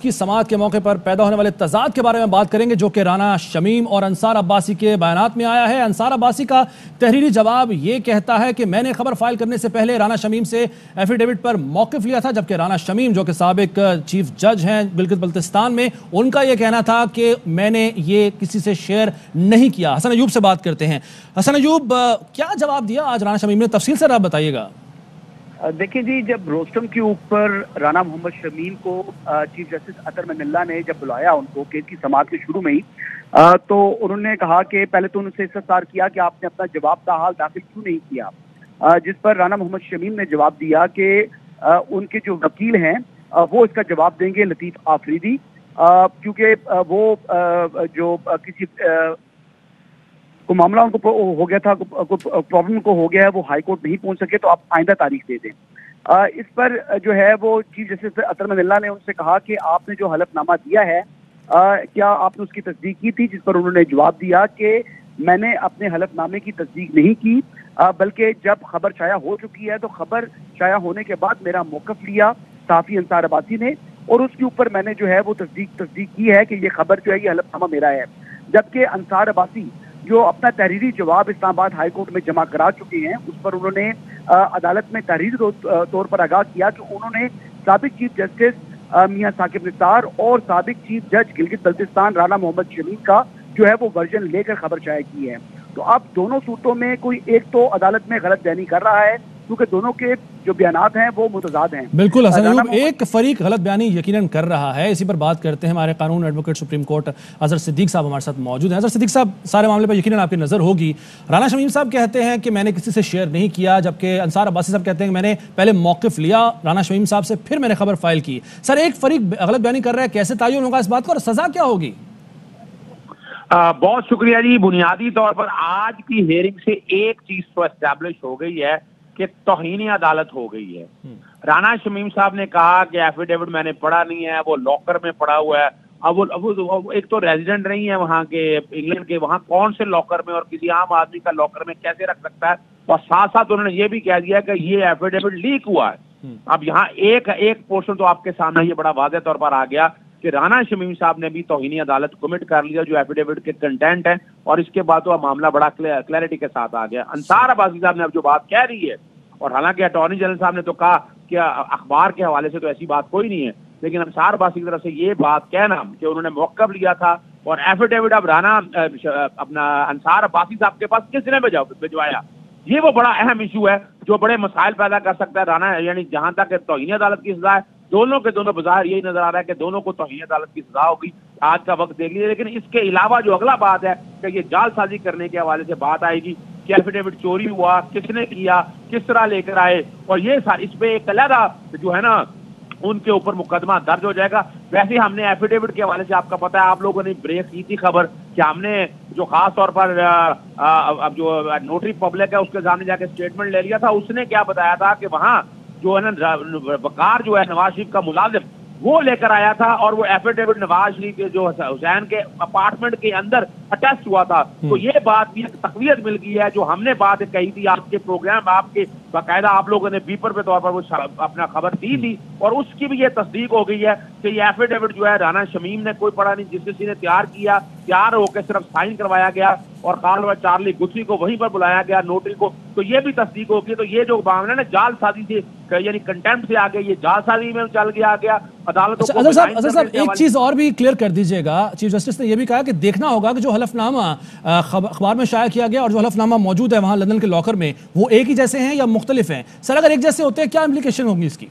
की समाअत के मौके पर पैदा होने वाले तजाद के बारे में बात करेंगे, जो कि राना शमीम और अंसार अब्बासी के बयानात में आया है। अंसार अब्बासी का तहरीरी जवाब ये कहता है कि मैंने खबर फाइल करने से पहले राना शमीम से एफिडेविट पर मौकिफ लिया था, जबकि राना शमीम जो कि साबिक चीफ जज हैं गिलगित बल्तिस्तान में, उनका यह कहना था कि मैंने ये किसी से शेयर नहीं किया। हसन अयूब से बात करते हैं। हसन अयूब, क्या जवाब दिया आज राना शमीम ने, तफसील से आप बताइएगा। देखिए जी, जब रोस्टम के ऊपर राना मोहम्मद शमीम को चीफ जस्टिस अतर मनिल्ला ने जब बुलाया उनको केस की समाअत के शुरू में ही, तो उन्होंने कहा कि पहले तो उनसे इस्तफसार किया कि आपने अपना जवाब का हाल दाखिल क्यों नहीं किया, जिस पर राना मोहम्मद शमीम ने जवाब दिया कि उनके जो वकील हैं वो इसका जवाब देंगे, लतीफ आफरीदी, क्योंकि वो जो किसी को मामला उनको हो गया था, प्रॉब्लम को हो गया है, वो हाई कोर्ट नहीं पहुंच सके, तो आप आइंदा तारीख दे दें। इस पर जो है वो चीफ जस्टिस अतर मनिल्ला ने उनसे कहा कि आपने जो हलफनामा दिया है क्या आपने उसकी तस्दीक की थी, जिस पर उन्होंने जवाब दिया कि मैंने अपने हलफनामे की तस्दीक नहीं की, बल्कि जब खबर शाया हो चुकी है तो खबर शाया होने के बाद मेरा मौकफ लिया सहाफी अंसार अब्बासी ने, और उसके ऊपर मैंने जो है वो तस्दीक की है कि ये खबर जो है ये हलफनामा मेरा है। जबकि अंसार अब्बासी जो अपना तहरीरी जवाब इस्लामाबाद हाई कोर्ट में जमा करा चुके हैं, उस पर उन्होंने अदालत में तहरीरी तौर पर आगाह किया कि उन्होंने साबिक चीफ जस्टिस मियां साकिब निसार और साबिक चीफ जज गिलगित बल्तिस्तान राना मोहम्मद शमीम का जो है वो वर्जन लेकर खबर शाया की है। तो अब दोनों सूरतों में कोई एक तो अदालत में गलत बयानी कर रहा है, क्योंकि दोनों के जो बयानात हैं वो मुतजाद हैं। बिल्कुल हसन अयूब, एक फरीक गलत बयानी यकीनन कर रहा है। इसी पर बात करते हैं। हमारे कानून advocate supreme court Azhar Siddique साहब हमारे साथ मौजूद हैं। अजहर सिद्दीक साहब, सारे मामले पर यकीनन आपकी नजर होगी। राना शमीम साहब कहते हैं कि मैंने किसी से शेयर नहीं किया, जबकि अंसार अब्बासी साहब कहते हैं कि मैंने पहले मौकिफ लिया राना शमीम साहब से, फिर मैंने खबर फाइल की। सर, एक फरीक गलत बयानी कर रहा है, कैसे तयन होगा इस बात का और सजा क्या होगी? बहुत शुक्रिया जी। बुनियादी तौर पर आज की हेयरिंग से एक चीज तो एस्टैब्लिश हो गई है कि तौहीन अदालत हो गई है। राना शमीम साहब ने कहा कि एफिडेविट मैंने पढ़ा नहीं है, वो लॉकर में पड़ा हुआ है। अब वो एक तो रेजिडेंट नहीं है वहां के, इंग्लैंड के, वहां कौन से लॉकर में और किसी आम आदमी का लॉकर में कैसे रख सकता है। और साथ साथ उन्होंने ये भी कह दिया कि ये एफिडेविट लीक हुआ है। अब यहाँ एक पोर्शन तो आपके सामने ये बड़ा वाज़ेह तौर पर आ गया कि राना शमीम साहब ने भी तौहीनी अदालत कमिट कर लिया जो एफिडेविट के कंटेंट है, और इसके बाद तो मामला बड़ा क्लैरिटी के साथ आ गया। अंसार अब्बासी साहब ने अब जो बात कह रही है, और हालांकि अटॉर्नी जनरल साहब ने तो कहा कि अखबार के हवाले से तो ऐसी बात कोई नहीं है, लेकिन अंसार अब्बासी की तरफ से ये बात कहना कि उन्होंने मौकफ लिया था और एफिडेविट अब राना अपना अंसार अब्बासी साहब के पास किसने भिजवाया, ये वो बड़ा अहम इशू है जो बड़े मसाइल पैदा कर सकता है। राना यानी जहां तक तौहीनी अदालत की सजा है, दोनों के दोनों बाजार यही नजर आ रहा है कि दोनों को तौहीनी अदालत की सजा होगी। आज का वक्त देख लीजिए। लेकिन इसके अलावा जो अगला बात है कि ये जालसाजी करने के हवाले से बात आएगी कि एफिडेविट चोरी हुआ, किसने किया, किस तरह लेकर आए, और ये इस पे एक अलग जो है ना उनके ऊपर मुकदमा दर्ज हो जाएगा। वैसे हमने एफिडेविट के हवाले से, आपका पता है, आप लोगों ने ब्रेक की थी खबर कि हमने जो खास तौर पर अब जो नोटरी पब्लिक है उसके सामने जाके स्टेटमेंट ले लिया था। उसने क्या बताया था कि वहां जो है ना वकार जो है नवाज शरीफ का मुलाजिम वो लेकर आया था, और वो एफिडेविट नवाज शरीफ के जो हुसैन के अपार्टमेंट के अंदर अटैच हुआ था। तो ये बात भी एक तकवीत मिल गई है। जो हमने बात कही थी आपके प्रोग्राम, आपके बाकायदा आप लोगों ने बीपर पे तौर पर वो अपना खबर दी थी, और उसकी भी ये तस्दीक हो गई है कि ये एफिडेविट जो है राना शमीम ने कोई पढ़ा नहीं, जिस किसी ने तैयार होकर सिर्फ साइन करवाया गया और काल चार्ली गुथरी को वहीं पर बुलाया गया, नोटरी को। तो ये भी तस्दीक होगी। तो ये जो मामला ना जालसाजी से यानी कंटेम्प्ट से आगे ये जालसाजी में चल गया अदालतों को। अजहर साहब, एक चीज और भी क्लियर कर दीजिएगा। चीफ जस्टिस ने यह भी कहा कि देखना होगा कि जो हलफनामा अखबार में शाया किया गया और जो हलफनामा मौजूद है वहां लंदन के लॉकर में, वो एक ही जैसे हैं या मुख्तलिफ हैं? सर, अगर एक जैसे होते हैं क्या इम्प्लीकेशन होगी इसकी?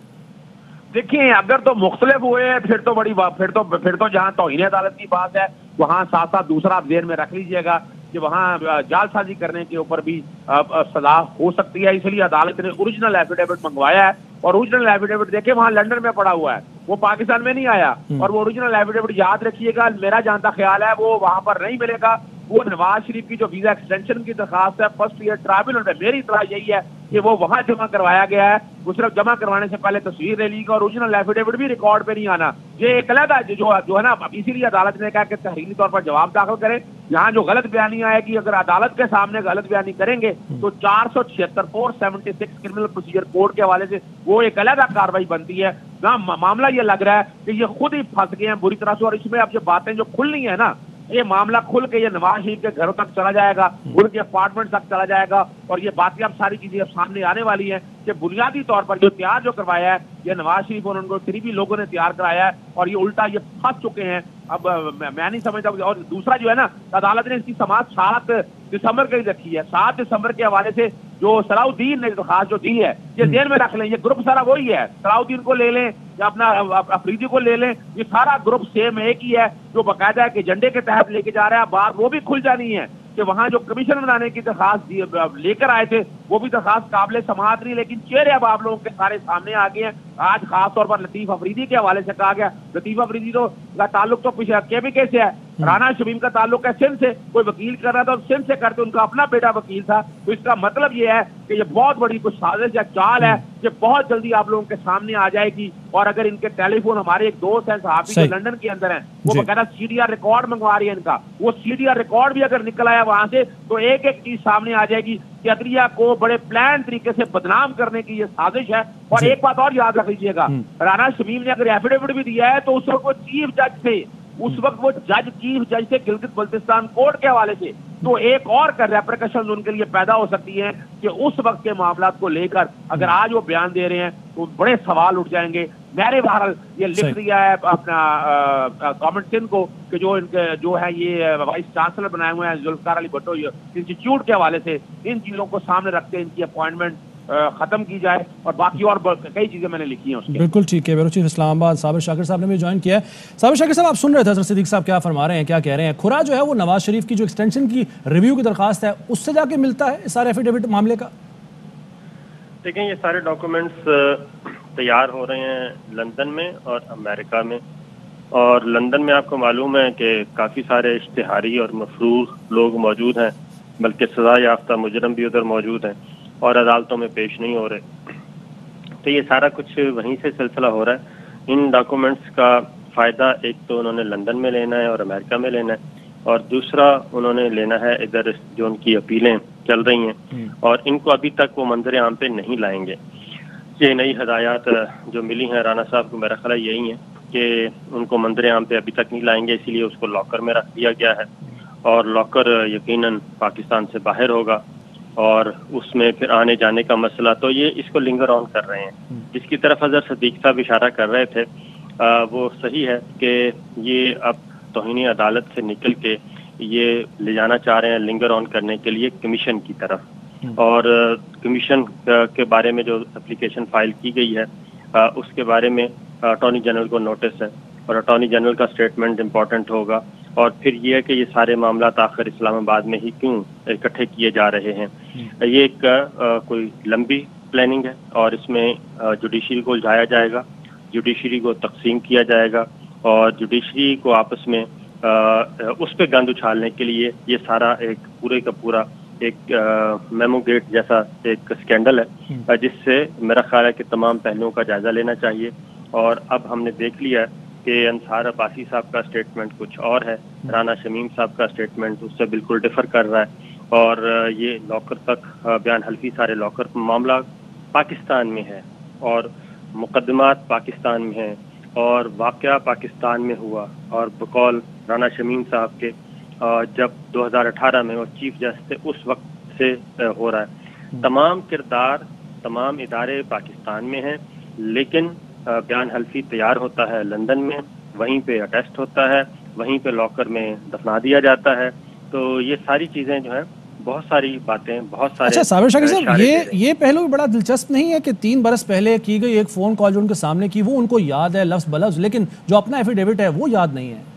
देखिए, अगर तो मुख्तलिफ हुए फिर तो जहां तौहीन अदालत की बात है वहां साथ साथ दूसरा आप ज़हन में रख लीजिएगा कि वहां जालसाजी करने के ऊपर भी सजा हो सकती है। इसलिए अदालत ने ओरिजिनल एफिडेविट मंगवाया है, और ओरिजिनल एफिडेविट देखे वहां लंदन में पड़ा हुआ है, वो पाकिस्तान में नहीं आया। और वो ओरिजिनल एफिडेविट याद रखिएगा, मेरा जहां तक ख्याल है वो वहां पर नहीं मिलेगा। वो नवाज शरीफ की जो वीजा एक्सटेंशन की दरखास्त है फर्स्ट ईयर ट्राइब्यूनल में, मेरी इत्तला यही है कि वो वहां जमा करवाया गया है। वो सिर्फ जमा करवाने से पहले तस्वीर ले ली, और ओरिजिनल एफिडेविट भी रिकॉर्ड पे नहीं आना। ये एक अलग जो है ना, इसीलिए अदालत ने कहा कि तहरीरी तौर पर जवाब दाखिल करें। यहाँ जो गलत बयानी आएगी, अगर अदालत के सामने गलत बयानी करेंगे तो 476 476 क्रिमिनल प्रोसीजर कोड के हवाले से वो एक अलग कार्रवाई बनती है। मामला ये लग रहा है कि ये खुद ही फंस गए हैं बुरी तरह से। और इसमें अब ये बातें जो खुलनी है ना, ये मामला खुल के ये नवाज शरीफ के घरों तक चला जाएगा, उनके अपार्टमेंट तक चला जाएगा, और ये बातें अब सारी चीजें अब सामने आने वाली हैं कि बुनियादी तौर पर जो तैयार जो करवाया है ये नवाज शरीफ और उनको करीबी लोगों ने तैयार कराया है, और ये उल्टा ये फंस चुके हैं। अब मैं नहीं समझता। और दूसरा जो है ना, अदालत ने इसकी समाप्त 7 दिसंबर की रखी है। 7 दिसंबर के हवाले से जो सलाउद्दीन ने दरखास्त जो दी है, ये जेल में रख लें, ये ग्रुप सारा वही है। सलाउद्दीन को ले लें या अपना अफरीदी को ले लें, ये सारा ग्रुप सेम एक ही है, जो बाकायदा के एजेंडे के तहत लेके जा रहा है। बात वो भी खुल जानी है कि वहां जो कमीशन बनाने की दरखास्त लेकर आए थे, वो भी दरखास्त काबिल समाअत नहीं, लेकिन चेहरे अब आप लोगों के सारे सामने आ गए हैं। आज खास तौर पर लतीफ अफरीदी के हवाले से कहा गया, लतीफ अफरीदी का ताल्लुक तो केबीके से है, राना शमीम का ताल्लुक है सिंध से। कोई वकील कर रहा था और सिंध से करते, उनका अपना बेटा वकील था। तो इसका मतलब ये है कि ये बहुत बड़ी कुछ साजिश या चाल है, ये बहुत जल्दी आप लोगों के सामने आ जाएगी। और अगर इनके टेलीफोन, हमारे एक दोस्त हैं सहाफी जो लंदन के अंदर हैं, वो बकायदा सीडीआर रिकॉर्ड मंगवा रही है इनका, वो सीडीआर रिकॉर्ड भी अगर निकल आया वहां से, तो एक एक चीज सामने आ जाएगी कि अदलिया को बड़े प्लान तरीके से बदनाम करने की ये साजिश है। और एक बात और याद रख लीजिएगा, राना शमीम ने अगर एफिडेविट भी दिया है तो उस वक्त वो चीफ जज थे, उस वक्त वो चीफ जज थे गिलगित बल्तिस्तान कोर्ट के हवाले से। तो एक और रेपरकशन उनके लिए पैदा हो सकती है कि उस वक्त के मामलात को लेकर अगर आज वो बयान दे रहे हैं तो बड़े सवाल उठ जाएंगे। मैंने बहरहाल ये लिख दिया है अपना गवर्नमेंट सिंध को कि जो इनके जो है ये वाइस चांसलर बनाए हुए हैं जुल्फकार अली भुट्टो इंस्टीट्यूट के हवाले से, इन चीजों को सामने रखते इनकी अपॉइंटमेंट खत्म की जाए। और बाकी और कई चीजें मैंने लिखी हैं उसके। बिल्कुल ठीक है। ब्यूरो चीफ इस्लामाबाद साबिर शाकिर साहब ने भी ज्वाइन किया है। साबिर शाकिर साहब, आप सुन रहे थे हज़रत सिद्दीक साहब क्या फरमा रहे हैं, क्या कह रहे हैं। खुरा जो है वो नवाज शरीफ की जो एक्सटेंशन की रिव्यू की दरखास्त है, उससे जाके मिलता है इस सारे एफिडेविट मामले का। देखें, ये सारे डॉक्यूमेंट्स तैयार हो रहे हैं लंदन में और अमेरिका में। और लंदन में आपको मालूम है कि काफ़ी सारे इश्तिहारी और मफरूर लोग मौजूद हैं, बल्कि सजा याफ्ता मुजरम भी उधर मौजूद हैं और अदालतों में पेश नहीं हो रहे। तो ये सारा कुछ वहीं से सिलसिला हो रहा है। इन डॉक्यूमेंट्स का फ़ायदा एक तो उन्होंने लंदन में लेना है और अमेरिका में लेना है, और दूसरा उन्होंने लेना है इधर जो उनकी अपीलें चल रही हैं, और इनको अभी तक वो मंजर आम पे नहीं लाएंगे। ये नई हदायत जो मिली हैं राना साहब को, मेरा ख्याल यही है कि उनको मंजर आम पे अभी तक नहीं लाएंगे, इसीलिए उसको लॉकर में रख दिया गया है। और लॉकर यकीनन पाकिस्तान से बाहर होगा और उसमें फिर आने जाने का मसला, तो ये इसको लिंगर ऑन कर रहे हैं। जिसकी तरफ हज़रत सिद्दीक साहब इशारा कर रहे थे वो सही है कि ये अब तौहीन अदालत से निकल के ये ले जाना चाह रहे हैं लिंगर ऑन करने के लिए कमीशन की तरफ। और कमीशन के बारे में जो एप्लीकेशन फाइल की गई है उसके बारे में अटॉर्नी जनरल को नोटिस है, और अटॉर्नी जनरल का स्टेटमेंट इम्पॉर्टेंट होगा। और फिर ये है कि ये सारे मामला आखिर इस्लामाबाद में ही क्यों इकट्ठे किए जा रहे हैं। ये एक कोई लंबी प्लानिंग है, और इसमें जुडिशरी को उलझाया जाएगा, जुडिशरी को तकसीम किया जाएगा, और जुडिशरी को आपस में उस पर गंद उछालने के लिए ये सारा एक पूरे का पूरा एक मेमो गेट जैसा एक स्कैंडल है, जिससे मेरा ख्याल है कि तमाम पहलुओं का जायजा लेना चाहिए। और अब हमने देख लिया कि अंसार अब्बासी साहब का स्टेटमेंट कुछ और है, राना शमीम साहब का स्टेटमेंट उससे बिल्कुल डिफर कर रहा है, और ये लॉकर तक बयान हल्फी सारे लॉकर मामला पाकिस्तान में है, और मुकदमात पाकिस्तान में है, और वाक़या पाकिस्तान में हुआ। और बकौल राना शमीम साहब के जब 2018 में वो चीफ जस्टिस थे उस वक्त से हो रहा है। तमाम किरदार तमाम इदारे पाकिस्तान में हैं, लेकिन बयान हल्फी तैयार होता है लंदन में, वहीं पे अटेस्ट होता है, वहीं पे लॉकर में दफना दिया जाता है। तो ये सारी चीज़ें जो हैं, बहुत सारी बातें, बहुत सारे। अच्छा साबिर शाकिर साहब, ये पहलू बड़ा दिलचस्प नहीं है कि 3 बरस पहले की गई एक फ़ोन कॉल जो उनके सामने की वो उनको याद है लफ्ज़ बलफ्ज़, लेकिन जो अपना एफिडेविट है वो याद नहीं है।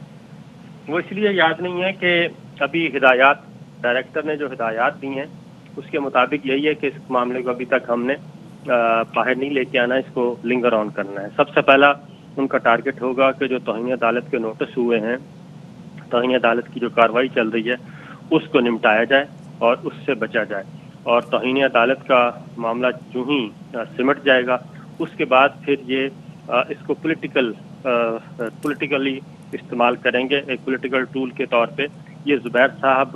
वो इसलिए याद नहीं है कि अभी हिदायत डायरेक्टर ने जो हिदायत दी हैं उसके मुताबिक यही है कि इस मामले को अभी तक हमने बाहर नहीं लेके आना, इसको लिंगर ऑन करना है। सबसे पहला उनका टारगेट होगा कि जो तौहीन अदालत के नोटिस हुए हैं, तौहीन अदालत की जो कार्रवाई चल रही है उसको निपटाया जाए और उससे बचा जाए। और तौहीन अदालत का मामला जो ही सिमट जाएगा उसके बाद फिर ये इसको पॉलिटिकली इस्तेमाल करेंगे, एक पॉलिटिकल टूल के तौर पे। ये ज़ुबैर साहब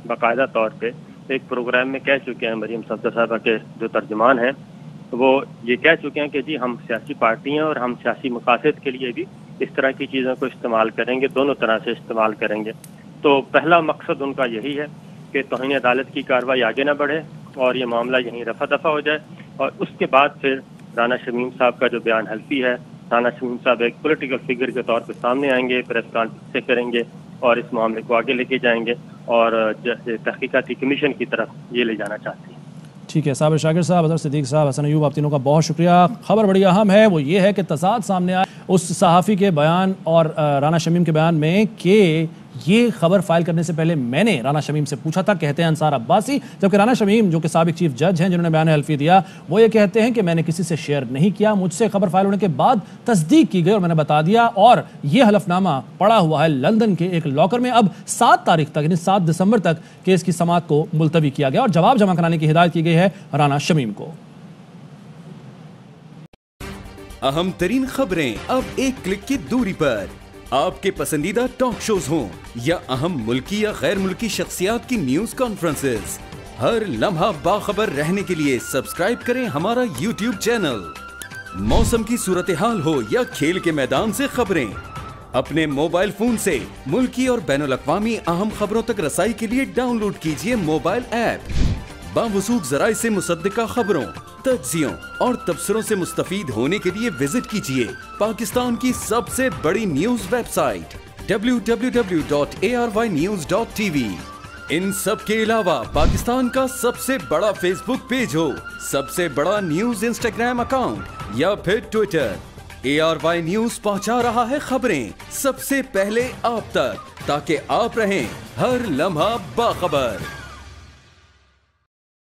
बाकायदा तौर पे एक प्रोग्राम में कह चुके हैं, मरीम सफदर साहबा के जो तर्जुमान हैं, वो ये कह चुके हैं कि जी हम सियासी पार्टी हैं और हम सियासी मकासद के लिए भी इस तरह की चीज़ों को इस्तेमाल करेंगे, दोनों तरह से इस्तेमाल करेंगे। तो पहला मकसद उनका यही है कि तौहीन अदालत की कार्रवाई आगे ना बढ़े और ये मामला यहीं रफा दफा हो जाए, और उसके बाद फिर राना शमीम साहब का जो बयान हल्फी है, राना शमीम साहब एक पॉलिटिकल फिगर के तौर पे सामने आएंगे, प्रेस कॉन्फ्रेंस से करेंगे और इस मामले को आगे लेके जाएंगे और तहकीकाती कमीशन की तरफ ये ले जाना चाहते हैं। ठीक है, साबिर शाकिर साहब, अजहर सिद्दीक साहब, हसन अयूब, आप तीनों का बहुत शुक्रिया। खबर बड़ी अहम है, वो ये है कि तजाद सामने आया उस सहाफ़ी के बयान और राना शमीम के बयान में कि ये खबर फाइल करने से पहले मैंने राना शमीम से पूछा था, कहते हैं अंसार अब्बासी। जबकि राना शमीम जो कि साबिक चीफ जज हैं जिन्होंने बयान हल्फी दिया, वो ये कहते हैं कि मैंने किसी से शेयर नहीं किया, मुझसे खबर फाइल होने के बाद तस्दीक की गई और मैंने बता दिया। और ये हलफनामा पड़ा हुआ है लंदन के एक लॉकर में। अब 7 तारीख तक यानी 7 दिसंबर तक केस की समाअत को मुलतवी किया गया और जवाब जमा कराने की हिदायत की गई है राना शमीम को। अहम तरीन खबरें अब एक क्लिक की दूरी पर, आपके पसंदीदा टॉक शोज हों या अहम मुल्की या गैर मुल्की शख्सियात की न्यूज कॉन्फ्रेंसेस, हर लम्हा बाखबर रहने के लिए सब्सक्राइब करें हमारा YouTube चैनल। मौसम की सूरत हाल हो या खेल के मैदान से खबरें, अपने मोबाइल फोन से मुल्की और बैनुल-अक़वामी अहम खबरों तक रसाई के लिए डाउनलोड कीजिए मोबाइल ऐप। बावसूख ज़राए से मुसद्दिका खबरों, तज्ज़ियों और तबसरों से मुस्तफ़ीद होने के लिए विजिट कीजिए पाकिस्तान की सबसे बड़ी न्यूज वेबसाइट www.arYnews.tv। इन सब के अलावा पाकिस्तान का सबसे बड़ा फेसबुक पेज हो, सबसे बड़ा न्यूज इंस्टाग्राम अकाउंट या फिर ट्विटर, ARY न्यूज पहुंचा रहा है खबरें सबसे पहले आप तक, ताकि आप रहें हर लम्हा बाखबर।